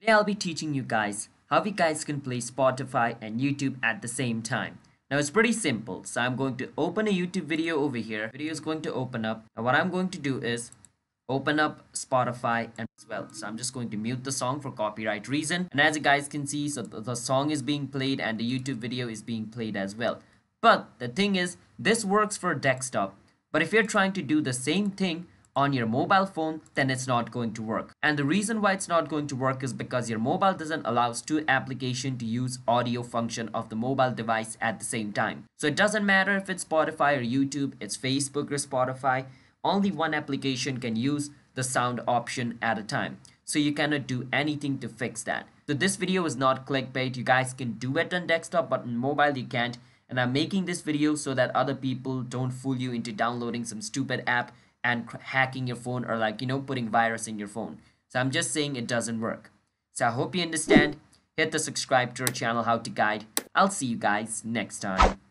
Today I'll be teaching you guys how you guys can play Spotify and YouTube at the same time. Now it's pretty simple. So I'm going to open a YouTube video over here. Video is going to open up. And what I'm going to do is open up Spotify and as well. So I'm just going to mute the song for copyright reason. And as you guys can see, so the song is being played and the YouTube video is being played as well. But the thing is, this works for desktop. But if you're trying to do the same thing on your mobile phone, then it's not going to work. And the reason why it's not going to work is because your mobile doesn't allow two applications to use audio function of the mobile device at the same time. So it doesn't matter if it's Spotify or YouTube, it's Facebook or Spotify, only one application can use the sound option at a time. So you cannot do anything to fix that. So this video is not clickbait. You guys can do it on desktop, but on mobile you can't. And I'm making this video so that other people don't fool you into downloading some stupid app and hacking your phone or putting virus in your phone. So I'm just saying it doesn't work. So I hope you understand. Hit the subscribe to our channel, How to Guide. I'll see you guys next time.